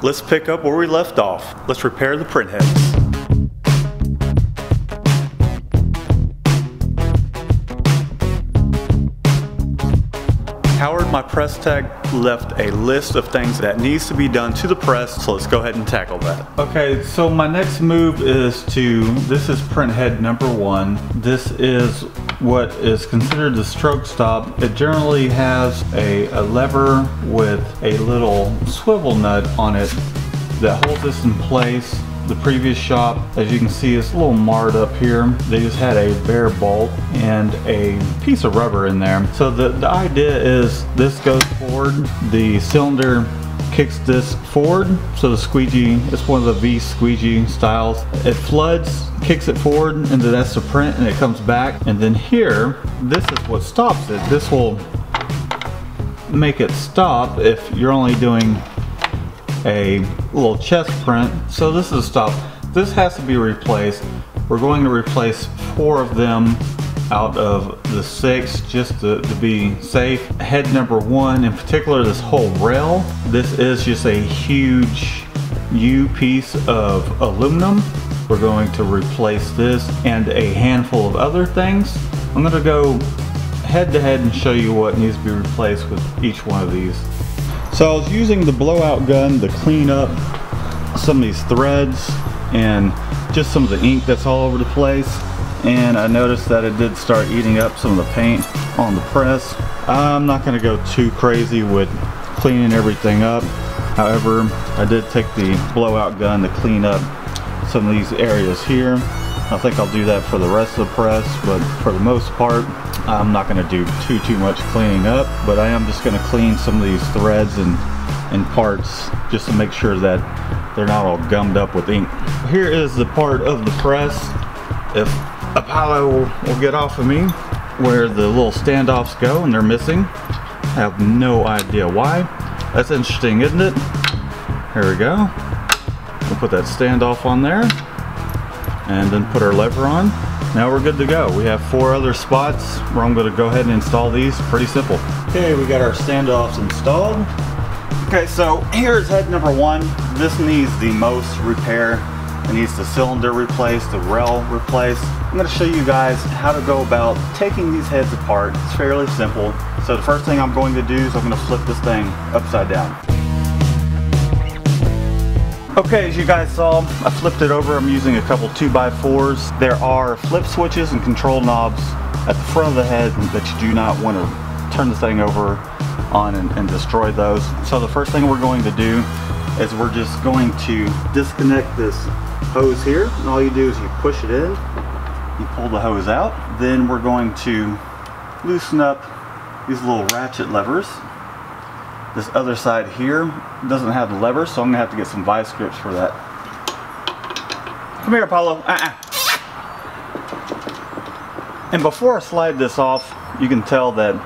let's pick up where we left off. Let's repair the print heads. Howard, my press tech, left a list of things that needs to be done to the press, so let's go ahead and tackle that. Okay, so my next move is this is print head number 1. This is what is considered the stroke stop. It generally has a lever with a little swivel nut on it that holds this in place. The previous shop, as you can see, is a little marred up here. They just had a bare bolt and a piece of rubber in there. So the idea is this goes forward, the cylinder kicks this forward, so the squeegee, it's one of the V squeegee styles. It floods, kicks it forward, and then that's the print, and it comes back. And then here, this is what stops it. This will make it stop if you're only doing a little chest print. So this is stop. This has to be replaced. We're going to replace 4 of them out of the 6 just to be safe. Head number 1 in particular, this whole rail, this is just a huge U piece of aluminum. We're going to replace this and a handful of other things. I'm going to go head to head and show you what needs to be replaced with each one of these. So I was using the blowout gun to clean up some of these threads and just some of the ink that's all over the place, and I noticed that it did start eating up some of the paint on the press. I'm not going to go too crazy with cleaning everything up. However, I did take the blowout gun to clean up some of these areas here. I think I'll do that for the rest of the press, but for the most part I'm not going to do too much cleaning up, but I am just going to clean some of these threads and parts just to make sure that they're not all gummed up with ink. Here is the part of the press, if Apollo will get off of me, where the little standoffs go and they're missing. I have no idea why. That's interesting, isn't it? Here we go. We'll put that standoff on there and then put our lever on. Now we're good to go. We have 4 other spots where I'm going to go ahead and install these. Pretty simple. Okay, we got our standoffs installed. Okay, so here's head number 1. This needs the most repair. It needs the cylinder replaced, the rail replaced. I'm going to show you guys how to go about taking these heads apart. It's fairly simple. So the first thing I'm going to do is I'm going to flip this thing upside down. Okay, as you guys saw, I flipped it over. I'm using a couple 2x4s. There are flip switches and control knobs at the front of the head that you do not want to turn the thing over on and destroy those. So the first thing we're going to do is we're just going to disconnect this hose here. And all you do is you push it in, you pull the hose out. Then we're going to loosen up these little ratchet levers. This other side here doesn't have the lever, so I'm going to have to get some vice grips for that. Come here, Apollo. And before I slide this off, you can tell that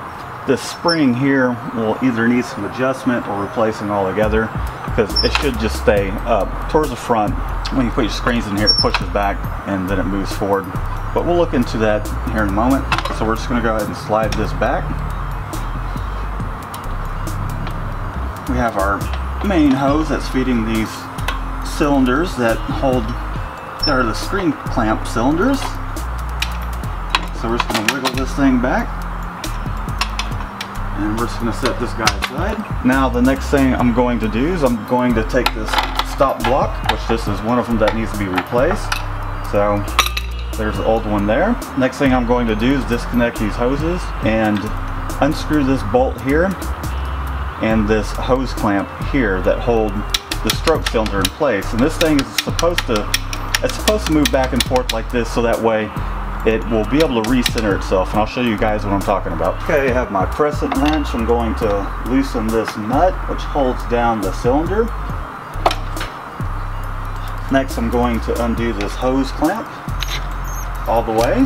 this spring here will either need some adjustment or replacing altogether, because it should just stay up towards the front. When you put your screens in here, it pushes back and then it moves forward. But we'll look into that here in a moment. So we're just going to go ahead and slide this back. We have our main hose that's feeding these cylinders that hold, they're the screen clamp cylinders. So we're just going to wiggle this thing back. And we're just going to set this guy aside. Now the next thing I'm going to do is I'm going to take this stop block, which this is one of them that needs to be replaced. So there's the old one there. Next thing I'm going to do is disconnect these hoses and unscrew this bolt here and this hose clamp here that hold the stroke cylinder in place. And this thing is supposed to move back and forth like this, so that way it will be able to recenter itself, and I'll show you guys what I'm talking about. Okay, I have my crescent wrench. I'm going to loosen this nut which holds down the cylinder. Next I'm going to undo this hose clamp all the way.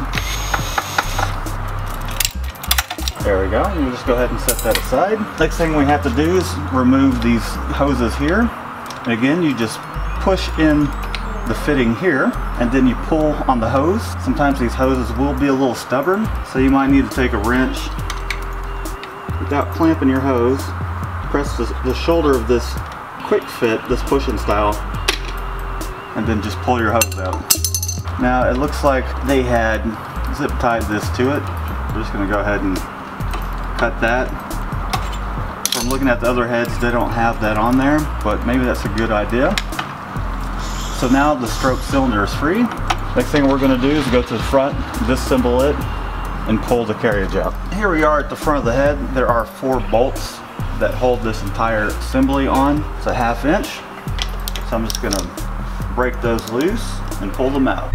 There we go. We'll just go ahead and set that aside. Next thing we have to do is remove these hoses here. And again, you just push in the fitting here and then you pull on the hose. Sometimes these hoses will be a little stubborn, so you might need to take a wrench. Without clamping your hose, press the shoulder of this quick fit, this pushing style, and then just pull your hose out. Now it looks like they had zip tied this to it. We're just going to go ahead and cut that. From looking at the other heads, they don't have that on there, but maybe that's a good idea. So now the stroke cylinder is free. Next thing we're going to do is go to the front, disassemble it, and pull the carriage out. Here we are at the front of the head. There are 4 bolts that hold this entire assembly on. It's a 1/2 inch. So I'm just going to break those loose and pull them out.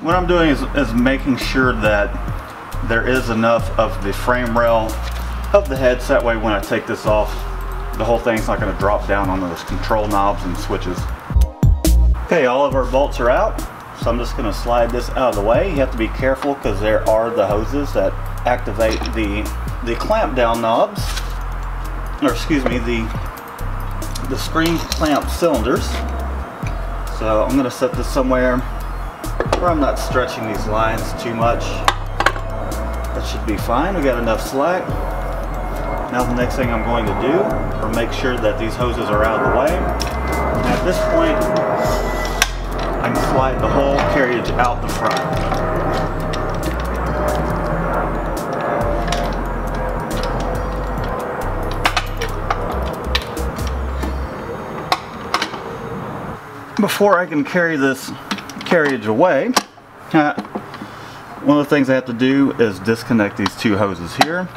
What I'm doing is making sure that there is enough of the frame rail of the head, so that way when I take this off, the whole thing's not going to drop down on those control knobs and switches. Okay, all of our bolts are out, so I'm just going to slide this out of the way. You have to be careful because there are the hoses that activate the clamp down knobs, or excuse me, the spring clamp cylinders. So I'm going to set this somewhere where I'm not stretching these lines too much. That should be fine. We got enough slack. Now the next thing I'm going to do is make sure that these hoses are out of the way. And at this point, I can slide the whole carriage out the front. Before I can carry this carriage away, one of the things I have to do is disconnect these 2 hoses here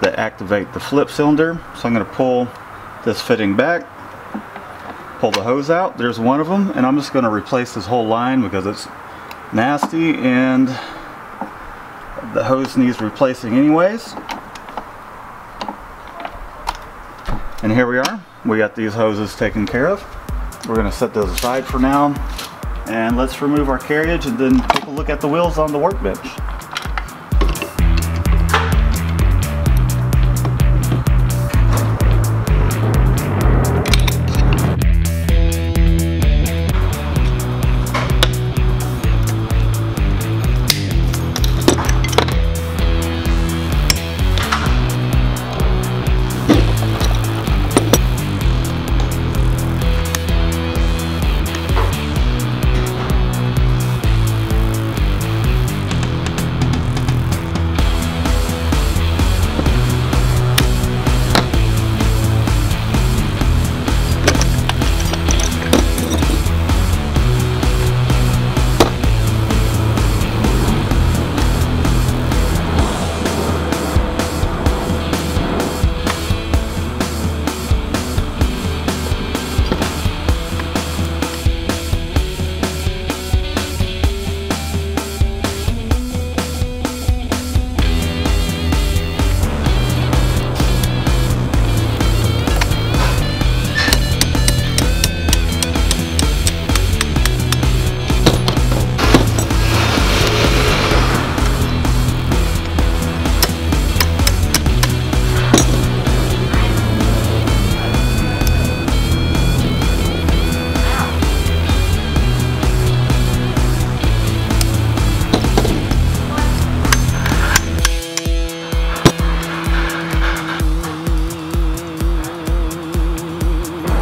that activate the flip cylinder. So I'm going to pull this fitting back, pull the hose out. There's one of them, and I'm just going to replace this whole line because it's nasty and the hose needs replacing anyways. And here we are. We got these hoses taken care of. We're going to set those aside for now, and let's remove our carriage and then take a look at the wheels on the workbench.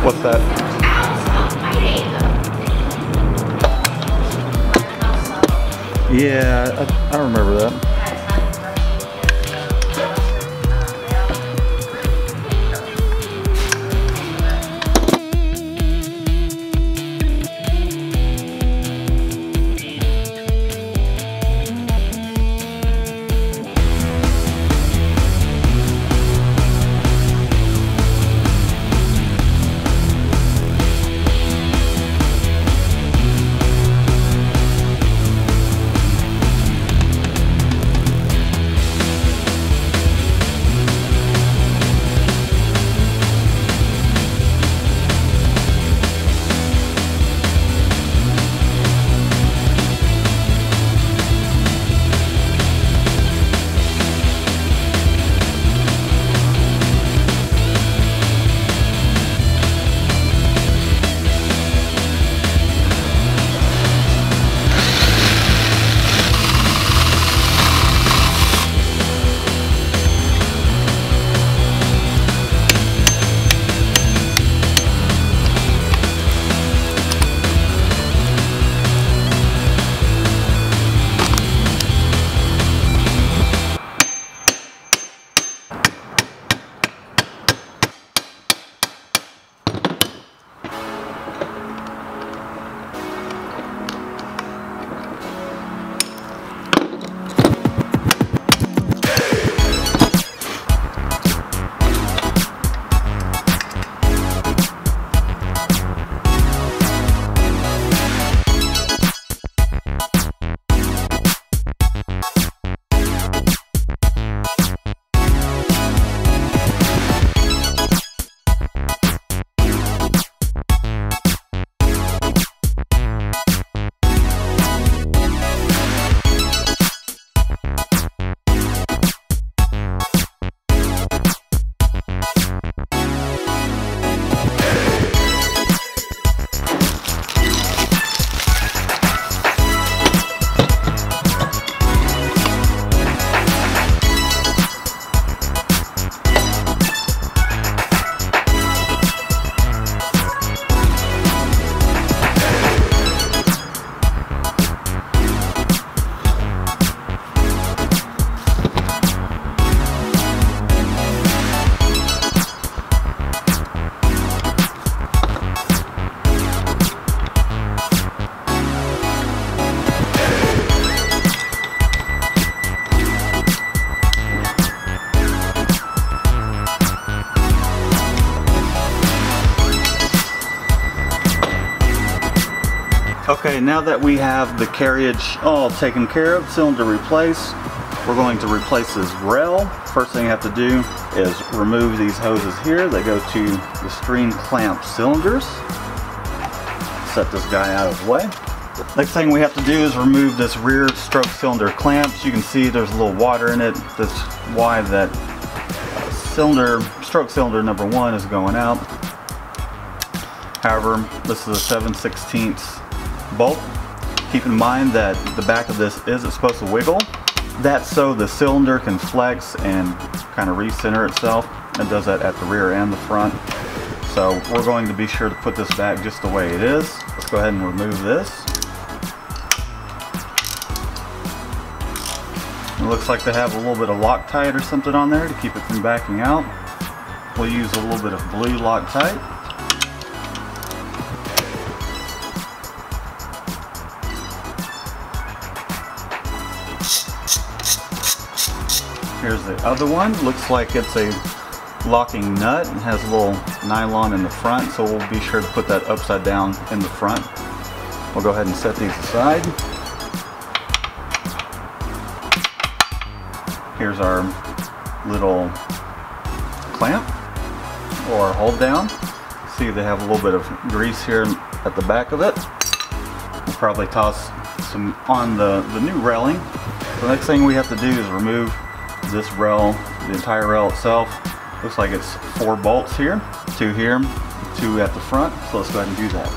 What's that? Yeah, I remember that. Okay, now that we have the carriage all taken care of, cylinder replaced, we're going to replace this rail. First thing you have to do is remove these hoses here. They go to the screen clamp cylinders. Set this guy out of the way. Next thing we have to do is remove this rear stroke cylinder clamps. You can see there's a little water in it. That's why that stroke cylinder number 1 is going out. However, this is a 7/16 bolt. Keep in mind that the back of this isn't supposed to wiggle. That's so the cylinder can flex and kind of recenter itself. It does that at the rear and the front. So we're going to be sure to put this back just the way it is. Let's go ahead and remove this. It looks like they have a little bit of Loctite or something on there to keep it from backing out. We'll use a little bit of blue Loctite. Here's the other one. Looks like it's a locking nut. It has a little nylon in the front, so we'll be sure to put that upside down in the front. We'll go ahead and set these aside. Here's our little clamp or hold down. See, they have a little bit of grease here at the back of it. We'll probably toss some on the new railing. The next thing we have to do is remove this rail, the entire rail itself. Looks like it's 4 bolts here, 2 here, 2 at the front. So let's go ahead and do that.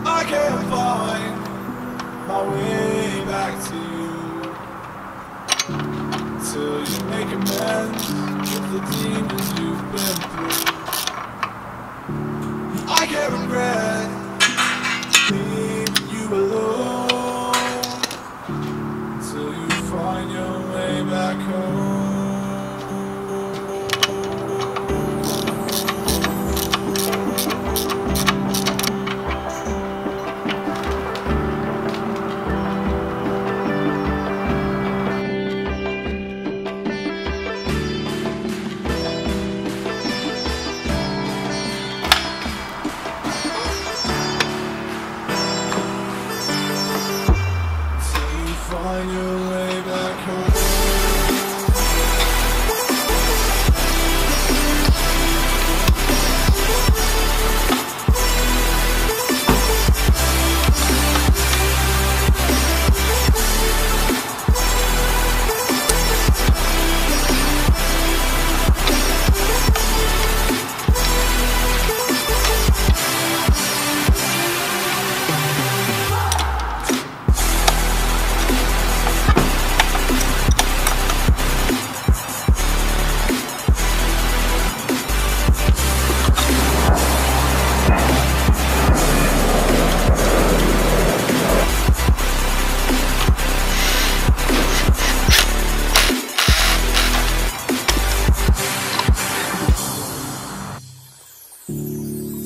I can't find my way back to you till you make amends with the demons you've been through. I can't regret leaving you alone till you find your way back home. Find your way back home.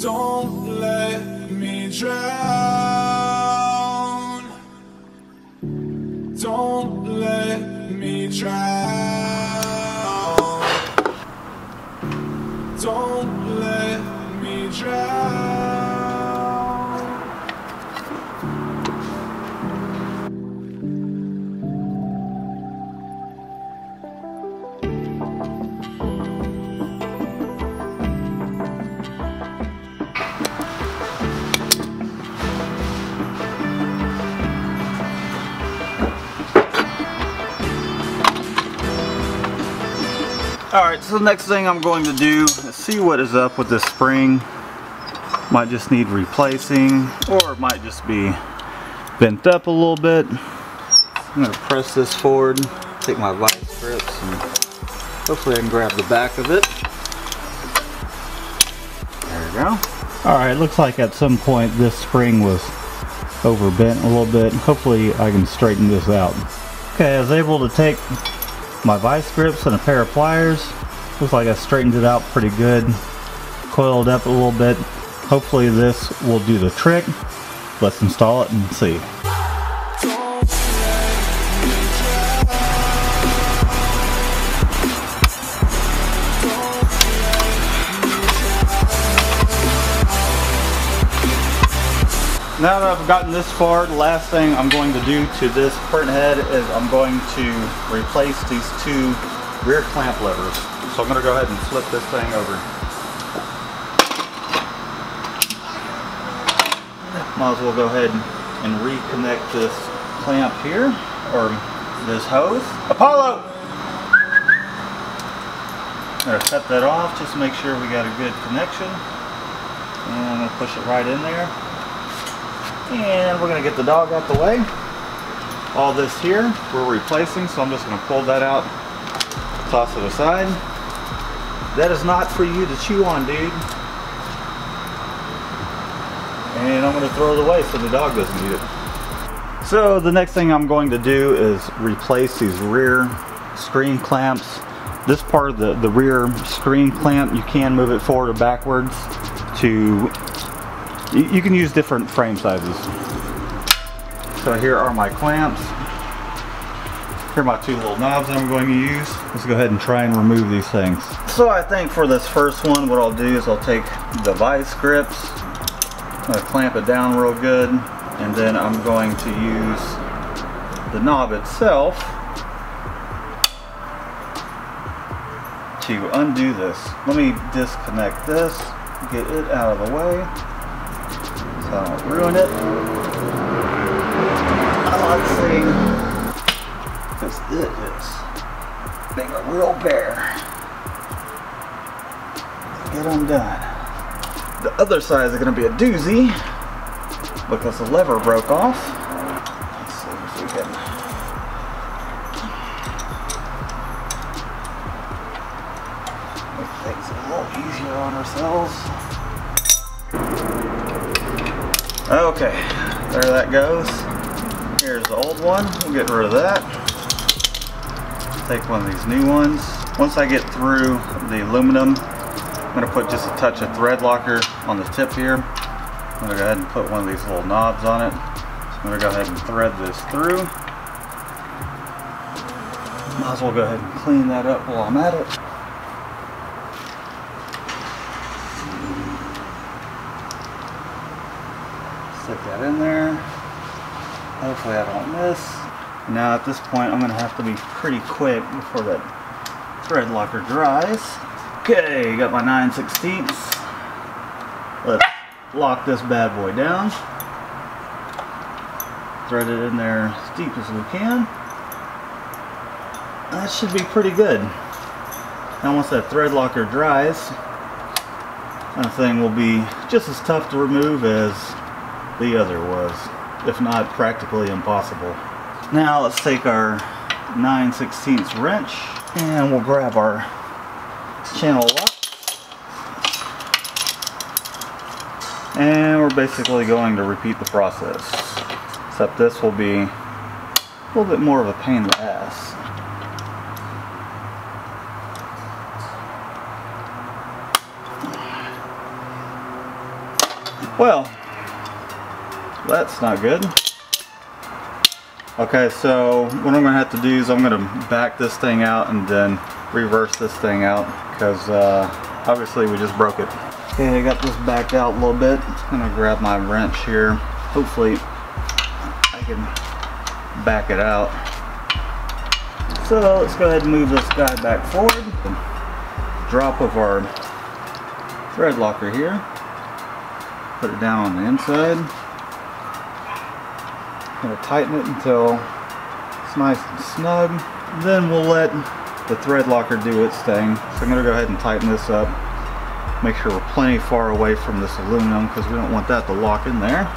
Don't let me drown. Don't let me drown. Don't let me drown. Alright, so the next thing I'm going to do is see what is up with this spring. Might just need replacing, or it might just be bent up a little bit. I'm going to press this forward, take my vice grips, and hopefully I can grab the back of it. There we go. Alright, looks like at some point this spring was overbent a little bit. Hopefully I can straighten this out. Okay, I was able to take my vice grips and a pair of pliers. Looks like I straightened it out pretty good. Coiled up a little bit. Hopefully this will do the trick. Let's install it and see. Now that I've gotten this far, the last thing I'm going to do to this printhead is I'm going to replace these two rear clamp levers. So I'm going to go ahead and flip this thing over. Might as well go ahead and reconnect this clamp here, or this hose. Apollo! I'm going to cut that off just to make sure we got a good connection. And I'm going to push it right in there. And we're going to get the dog out the way. All this here we're replacing, so I'm just going to pull that out, toss it aside. That is not for you to chew on, dude. And I'm going to throw it away so the dog doesn't eat it. So the next thing I'm going to do is replace these rear screen clamps. This part of the rear screen clamp, you can move it forward or backwards to... You can use different frame sizes. So here are my clamps. Here are my two little knobs that I'm going to use. Let's go ahead and try and remove these things. So I think for this first one, what I'll do is I'll take the vice grips, I'm going to clamp it down real good, and then I'm going to use the knob itself to undo this. Let me disconnect this, get it out of the way. So I don't ruin it. Let's see. Because it is being a real bear. Get undone. The other side is going to be a doozy because the lever broke off. Let's see if we can make things a little easier on ourselves. Okay, there that goes. Here's the old one. We'll get rid of that. Take one of these new ones. Once I get through the aluminum, I'm going to put just a touch of thread locker on the tip here. I'm going to go ahead and put one of these little knobs on it. So I'm going to go ahead and thread this through. Might as well go ahead and clean that up while I'm at it. Stick that in there. Hopefully I don't miss. Now at this point I'm going to have to be pretty quick before that thread locker dries. Okay, got my 9/16. Let's lock this bad boy down. Thread it in there as deep as we can. That should be pretty good. Now once that thread locker dries, that thing will be just as tough to remove as the other was, if not practically impossible. Now let's take our 9/16 wrench and we'll grab our channel lock, and we're basically going to repeat the process, except this will be a little bit more of a pain in the ass. Well, that's not good. Okay, so what I'm going to have to do is I'm going to back this thing out and then reverse this thing out, because obviously we just broke it. Okay, I got this backed out a little bit. I'm going to grab my wrench here. Hopefully I can back it out. So let's go ahead and move this guy back forward. Drop of our thread locker here. Put it down on the inside. Going to tighten it until it's nice and snug. Then we'll let the thread locker do its thing. So I'm going to go ahead and tighten this up. Make sure we're plenty far away from this aluminum because we don't want that to lock in there.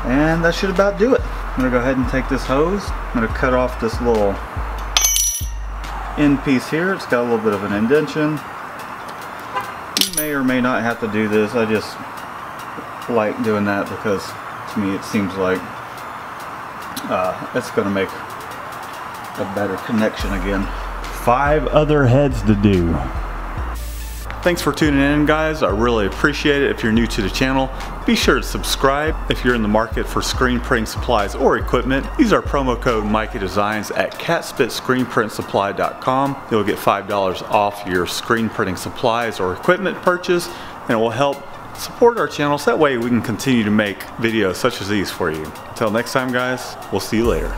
And that should about do it. I'm going to go ahead and take this hose. I'm going to cut off this little end piece here. It's got a little bit of an indentation. You may or may not have to do this. I just like doing that because to me it seems like it's going to make a better connection again. 5 other heads to do. Thanks for tuning in, guys. I really appreciate it. If you're new to the channel, be sure to subscribe. If you're in the market for screen printing supplies or equipment, use our promo code Mikey Designs at catspitscreenprintsupply.com. You'll get $5 off your screen printing supplies or equipment purchase, and it will help support our channel so that way we can continue to make videos such as these for you. Until next time, guys, we'll see you later.